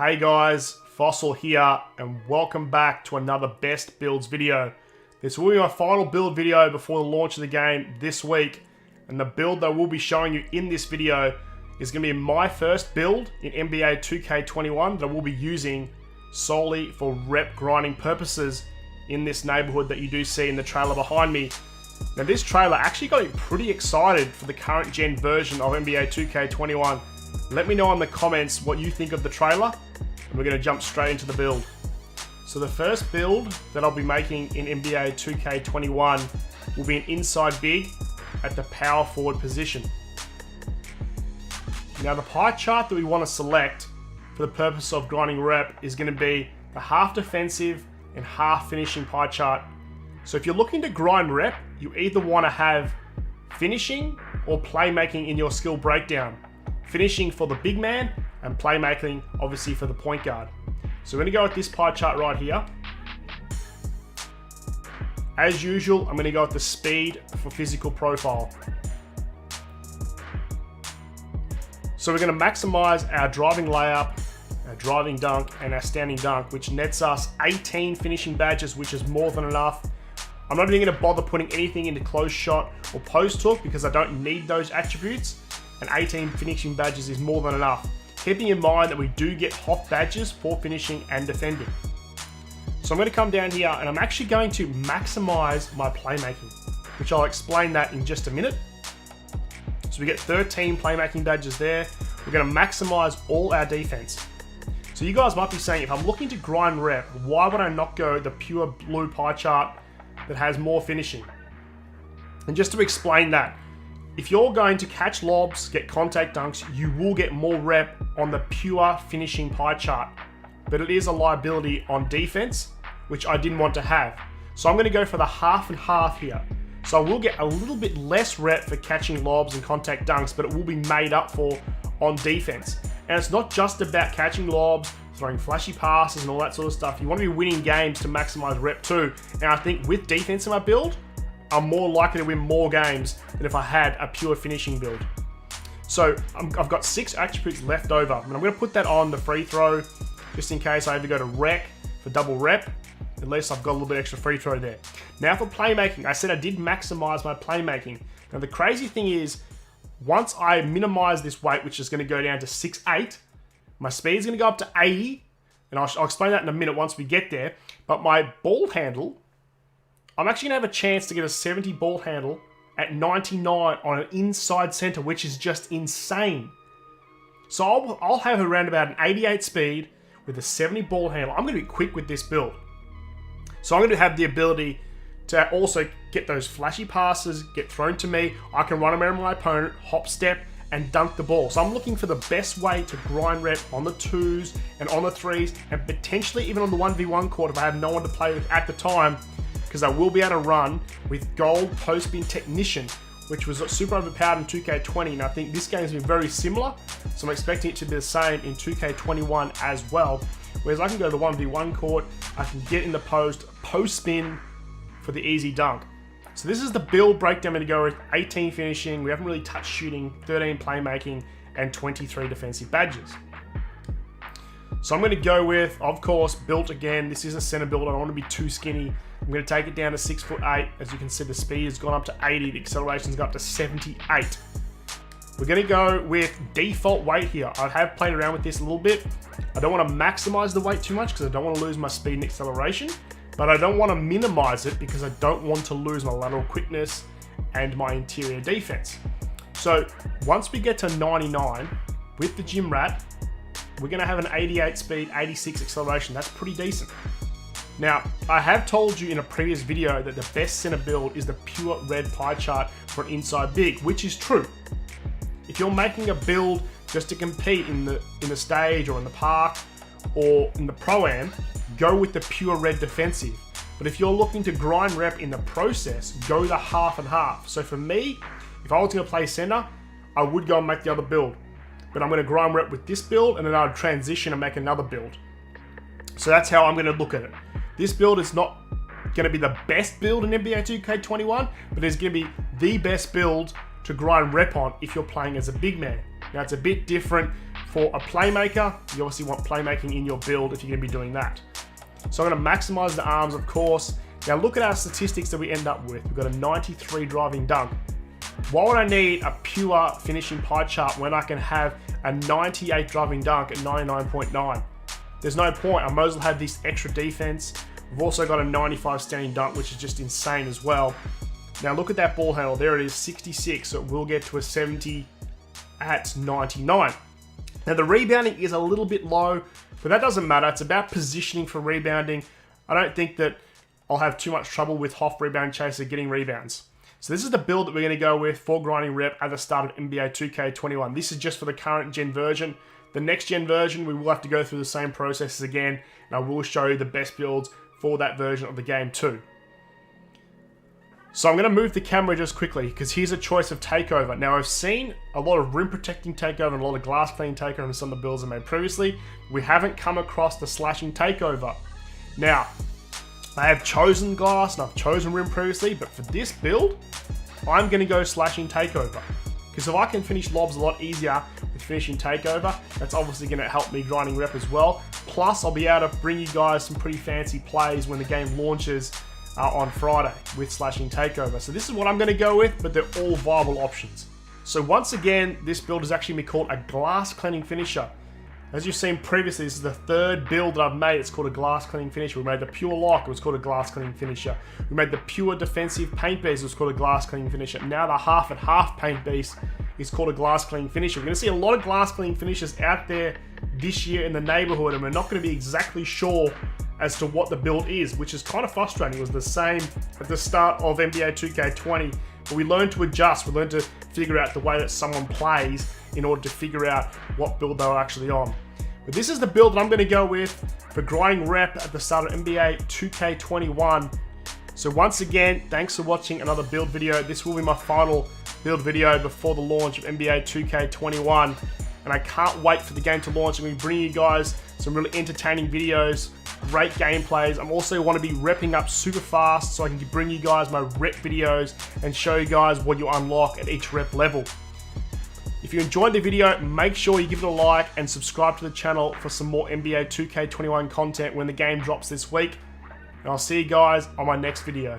Hey guys, Fossil here, and welcome back to another Best Builds video. This will be my final build video before the launch of the game this week, and the build that we'll be showing you in this video is going to be my first build in NBA 2K21 that I will be using solely for rep grinding purposes in this neighborhood that you do see in the trailer behind me. Now this trailer actually got me pretty excited for the current gen version of NBA 2K21. Let me know in the comments what you think of the trailer, and we're going to jump straight into the build. So the first build that I'll be making in NBA 2K21 will be an inside big at the power forward position. Now the pie chart that we want to select for the purpose of grinding rep is going to be the half defensive and half finishing pie chart. So if you're looking to grind rep, you either want to have finishing or playmaking in your skill breakdown. Finishing for the big man and playmaking obviously for the point guard. So we're going to go with this pie chart right here. As usual, I'm going to go with the speed for physical profile. So we're going to maximize our driving layup, our driving dunk, and our standing dunk, which nets us 18 finishing badges, which is more than enough. I'm not even going to bother putting anything into close shot or post hook because I don't need those attributes, and 18 finishing badges is more than enough. Keeping in mind that we do get hot badges for finishing and defending. So I'm going to come down here and I'm actually going to maximize my playmaking, which I'll explain that in just a minute. So we get 13 playmaking badges there. We're going to maximize all our defense. So you guys might be saying, if I'm looking to grind rep, why would I not go the pure blue pie chart that has more finishing? And just to explain that, if you're going to catch lobs, get contact dunks, you will get more rep on the pure finishing pie chart. But it is a liability on defense, which I didn't want to have. So I'm going to go for the half and half here. So I will get a little bit less rep for catching lobs and contact dunks, but it will be made up for on defense. And it's not just about catching lobs, throwing flashy passes and all that sort of stuff. You want to be winning games to maximize rep too. And I think with defense in my build, I'm more likely to win more games than if I had a pure finishing build. So I've got 6 attributes left over, and I'm going to put that on the free throw just in case I ever go to rec for double rep. At least I've got a little bit extra free throw there. Now for playmaking, I said I did maximize my playmaking. Now the crazy thing is, once I minimize this weight, which is going to go down to 6'8", my speed is going to go up to 80, and I'll explain that in a minute once we get there. But my ball handle, I'm actually going to have a chance to get a 70 ball handle at 99 on an inside center, which is just insane. So I'll have around about an 88 speed with a 70 ball handle. I'm going to be quick with this build. So I'm going to have the ability to also get those flashy passes, get thrown to me. I can run around my opponent, hop step, and dunk the ball. So I'm looking for the best way to grind rep on the 2s and on the 3s, and potentially even on the 1v1 court if I have no one to play with at the time, because I will be able to run with gold post bin technician, which was super overpowered in 2K20, and I think this game has been very similar, so I'm expecting it to be the same in 2K21 as well. Whereas I can go to the 1v1 court, I can get in the post spin for the easy dunk. So this is the build breakdown. I'm going to go with 18 finishing, we haven't really touched shooting, 13 playmaking, and 23 defensive badges. So I'm going to go with, of course, built again. This is a center build, I don't want to be too skinny. I'm going to take it down to 6'8". As you can see, the speed has gone up to 80, the acceleration's gone up to 78. We're going to go with default weight here. I have played around with this a little bit. I don't want to maximize the weight too much because I don't want to lose my speed and acceleration, but I don't want to minimize it because I don't want to lose my lateral quickness and my interior defense. So once we get to 99 with the gym rat, we're going to have an 88 speed, 86 acceleration. That's pretty decent. Now, I have told you in a previous video that the best center build is the pure red pie chart for an inside big, which is true. If you're making a build just to compete in the stage or in the park or in the pro-am, go with the pure red defensive. But if you're looking to grind rep in the process, go the half and half. So for me, if I was going to play center, I would go and make the other build. But I'm going to grind rep with this build and then I'll transition and make another build. So that's how I'm going to look at it. This build is not going to be the best build in NBA 2K21, but it's going to be the best build to grind rep on if you're playing as a big man. Now it's a bit different For a playmaker, you obviously want playmaking in your build if you're going to be doing that. So I'm going to maximize the arms, of course. Now look at our statistics that we end up with. We've got a 93 driving dunk. Why would I need a pure finishing pie chart when I can have a 98 driving dunk at 99.9? There's no point. I might as well have this extra defense. We've also got a 95 standing dunk, which is just insane as well. Now look at that ball handle. There it is, 66. So it will get to a 70 at 99. Now the rebounding is a little bit low, but that doesn't matter. It's about positioning for rebounding. I don't think that I'll have too much trouble with Hoff Rebound Chaser getting rebounds. So this is the build that we're going to go with for grinding rep at the start of NBA 2K21. This is just for the current gen version. The next gen version, we will have to go through the same processes again, and I will show you the best builds for that version of the game too. So I'm going to move the camera just quickly because here's a choice of takeover. Now I've seen a lot of rim protecting takeover and a lot of glass cleaning takeover in some of the builds I made previously. We haven't come across the slashing takeover. Now, I have chosen glass and I've chosen rim previously, but for this build, I'm going to go slashing takeover. Because if I can finish lobs a lot easier with finishing takeover, that's obviously going to help me grinding rep as well. Plus, I'll be able to bring you guys some pretty fancy plays when the game launches on Friday with slashing takeover. So this is what I'm going to go with, but they're all viable options. So once again, this build is actually going to be called a glass cleaning finisher. As you've seen previously, this is the third build that I've made. It's called a glass cleaning finisher. We made the pure lock, it was called a glass cleaning finisher. We made the pure defensive paint beast, it was called a glass cleaning finisher. Now the half and half paint beast is called a glass cleaning finisher. We're going to see a lot of glass cleaning finishers out there this year in the neighborhood, and we're not going to be exactly sure as to what the build is, which is kind of frustrating. It was the same at the start of NBA 2K20, but we learned to adjust. We learned to figure out the way that someone plays in order to figure out what build they were actually on. But this is the build that I'm going to go with for grinding rep at the start of NBA 2K21. So once again, thanks for watching another build video. This will be my final build video before the launch of NBA 2K21. And I can't wait for the game to launch. I'm going to bring you guys some really entertaining videos, great gameplays. I'm also want to be repping up super fast so I can bring you guys my rep videos and show you guys what you unlock at each rep level. If you enjoyed the video, make sure you give it a like and subscribe to the channel for some more NBA 2K21 content when the game drops this week. And I'll see you guys on my next video.